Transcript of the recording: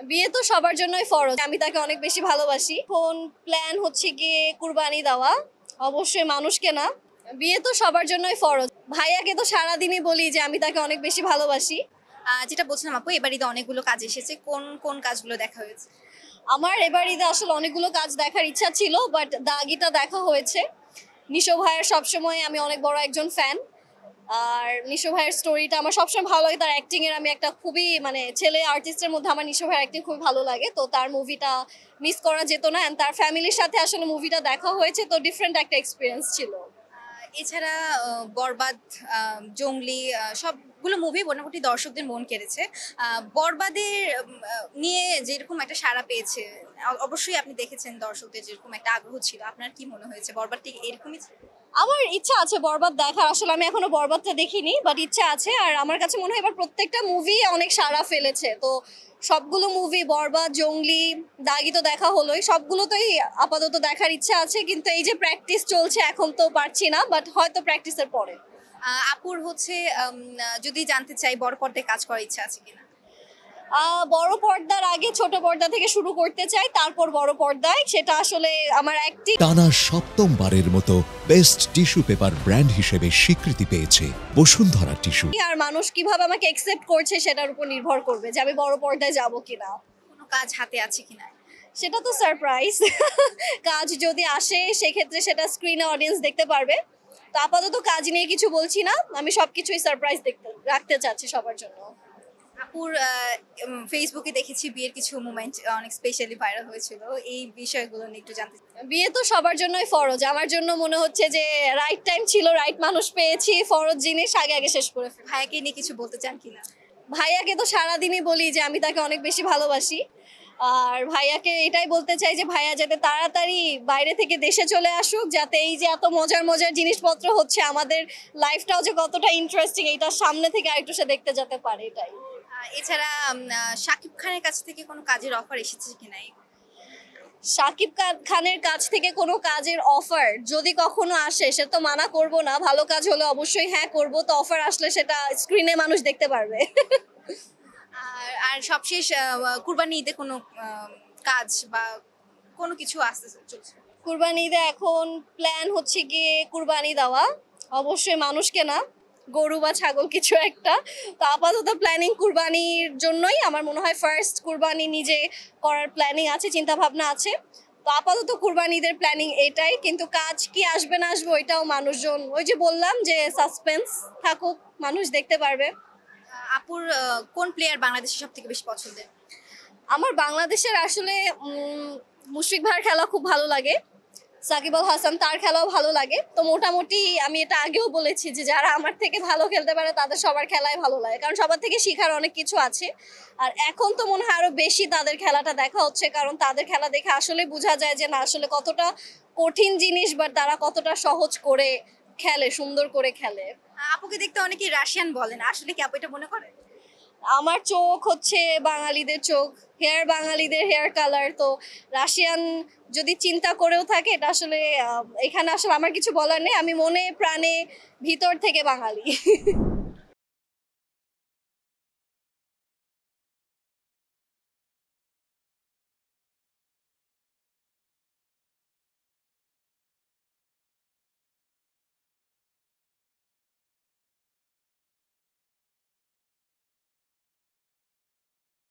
বিয়ে তো সবার জন্যই ফরজ, আমি তাকে অনেক বেশি ভালোবাসি। এখন প্ল্যান হচ্ছে গিয়ে কুরবানি দেওয়া, অবশ্যই মানুষকে না। বিয়ে তো সবার জন্যই ফরজ। ভাইয়াকে তো সারাদিনই বলি যে আমি তাকে অনেক বেশি ভালোবাসি। যেটা বলছিলাম আপু, এবার ঈদে অনেকগুলো কাজ এসেছে, কোন কোন কাজগুলো দেখা হয়েছে? আমার এবার ঈদে আসলে অনেকগুলো কাজ দেখার ইচ্ছা ছিল, বাট দাগিটা দেখা হয়েছে। নিশো ভাইয়ের সবসময় আমি অনেক বড় একজন ফ্যান। আর নিশো ভাইয়ের স্টোরিটা আমার সবসময় ভালো লাগে, তার অ্যাক্টিং এর আমি একটা খুবই মানে ছেলে আর্টিস্টের মধ্যে আমার নিশো ভাইয়ের অ্যাক্টিং খুবই ভালো লাগে, তো তার মুভিটা মিস করা যেত না। And তার ফ্যামিলির সাথে আসলে মুভিটা দেখা হয়েছে, তো ডিফারেন্ট একটা এক্সপিরিয়েন্স ছিল। এছাড়া বরবাদ, জংলি, সবগুলো মুভি মোটামুটি দর্শকদের মন কেড়েছে। বরবাদের নিয়ে যেরকম একটা সাড়া পেয়েছে, অবশ্যই আপনি দেখেছেন দর্শকদের যেরকম একটা আগ্রহ ছিল, আপনার কি মনে হয়েছে বরবাদ ঠিক এরকমই ছিল? আমার ইচ্ছা আছে বরবাদ দেখার, আসলে আমি এখনো বরবাদটা দেখিনি, বাট ইচ্ছা আছে। আর আমার কাছে মনে হয় এবার প্রত্যেকটা মুভি অনেক সাড়া ফেলেছে, তো সবগুলো মুভি বরবাদ, জংলি, দাগি তো দেখা হলোই, সবগুলোতেই আপাতত দেখার ইচ্ছা আছে। কিন্তু এই যে প্র্যাকটিস চলছে এখন তো পারছি না, বাট হয়তো প্র্যাকটিসের পরে। আপুর হচ্ছে যদি জানতে চাই বড় পর্দায় কাজ করার ইচ্ছা আছে কিনা? বড় পর্দার আগে ছোট পর্দা থেকে শুরু করতে চাই, তারপর বড় পর্দায়। সেটা আসলে আমার অ্যাক্টিং। টানা সপ্তমবারের মতো বেস্ট টিস্যু পেপার ব্র্যান্ড হিসেবে স্বীকৃতি পেয়েছে বসুন্ধরা টিস্যু। আর মানুষ কিভাবে আমাকে একসেপ্ট করছে সেটার উপর নির্ভর করবে যে আমি বড় পর্দায় যাব কিনা। কোনো কাজ হাতে আছে কিনা? সেটা তো সারপ্রাইজ। কাজ যদি আসে সেক্ষেত্রে সেটা স্ক্রিনে অডিয়েন্স দেখতে পারবে। তো আপাতত কাজ নিয়ে কিছু বলছি না, আমি সবকিছুই সারপ্রাইজ রাখতে চাচ্ছি সবার জন্য। আপুর ফেসবুকে দেখেছি বিয়ের কিছু মোমেন্ট অনেক স্পেশালি ভাইরাল হয়েছিল, এই বিষয়গুলো নিয়ে একটু জানতে চাই। বিয়ে তো সবার জন্যই ফরজ, আমার জন্য মনে হচ্ছে যে রাইট টাইম ছিল, রাইট মানুষ পেয়েছি, ফরজ জিনিস আগে আগে শেষ করে ফেলি। ভাইয়াকে নিয়ে কিছু বলতে চান কিনা? ভাইয়াকে তো সারাদিনই বলি যে আমি তাকে অনেক বেশি ভালোবাসি। আর ভাইয়াকে এটাই বলতে চাই যে ভাইয়া যাতে তাড়াতাড়ি বাইরে থেকে দেশে চলে আসুক, যাতে এই যে এত মজার মজার জিনিসপত্র হচ্ছে, আমাদের লাইফটাও যে কতটা ইন্টারেস্টিং এইটা সামনে থেকে আরেকটু সে দেখতে যেতে পারে, এটাই। এছাড়া শাকিব খানের কাছ থেকে কোনো কাজের অফার এসেছে কিনা? শাকিব খানের কাছ থেকে কোনো কাজের অফার যদি কখনো আসে, সে তো মানা করব না। ভালো কাজ হলে অবশ্যই হ্যাঁ করব, তো অফার আসলে সেটা স্ক্রিনে মানুষ দেখতে পারবে। আর আর সবশেষ কুরবানি ঈদে কোনো কাজ বা কোনো কিছু আসতে চলছে? কুরবানি ঈদে এখন প্ল্যান হচ্ছে গিয়ে কুরবানি দেওয়া, অবশ্যই মানুষকে না, গরু বা ছাগল কিছু একটা। তো আপাতত প্ল্যানিং কুরবানির জন্যই, আমার মনে হয় ফার্স্ট কুরবানি নিজে করার প্ল্যানিং আছে, চিন্তা ভাবনা আছে। তো আপাতত কুরবানি ঈদের প্ল্যানিং এটাই, কিন্তু কাজ কি আসবে না আসবে ওইটাও মানুষজন, ওই যে বললাম যে সাসপেন্স থাকুক, মানুষ দেখতে পারবে। আপুর কোন প্লেয়ার বাংলাদেশের সব থেকে বেশি পছন্দের? আমার বাংলাদেশের আসলে মুশফিক ভাইয়ের খেলা খুব ভালো লাগে, সাকিব আল হাসান তার খেলাও ভালো লাগে। তো মোটামুটি আমি এটা আগেও বলেছি যে যারা আমার থেকে ভালো খেলতে পারে তাদের সবার খেলাই ভালো লাগে, কারণ সবার থেকে শেখার অনেক কিছু আছে। আর এখন তো মনে হয় আরো বেশি তাদের খেলাটা দেখা হচ্ছে, কারণ তাদের খেলা দেখে আসলে বোঝা যায় যে না আসলে কতটা কঠিন জিনিস, বাট তারা কতটা সহজ করে খেলে, সুন্দর করে খেলে। আপুকে দেখতে অনেকেই রাশিয়ান বলেন, আসলে কি আপু এটা মনে করে? আমার চোখ হচ্ছে বাঙালিদের চোখ, হেয়ার বাঙালিদের হেয়ার কালার, তো রাশিয়ান যদি চিন্তা করেও থাকে এটা আসলে এখানে আসলে আমার কিছু বলার নেই, আমি মনে প্রাণে ভিতর থেকে বাঙালি।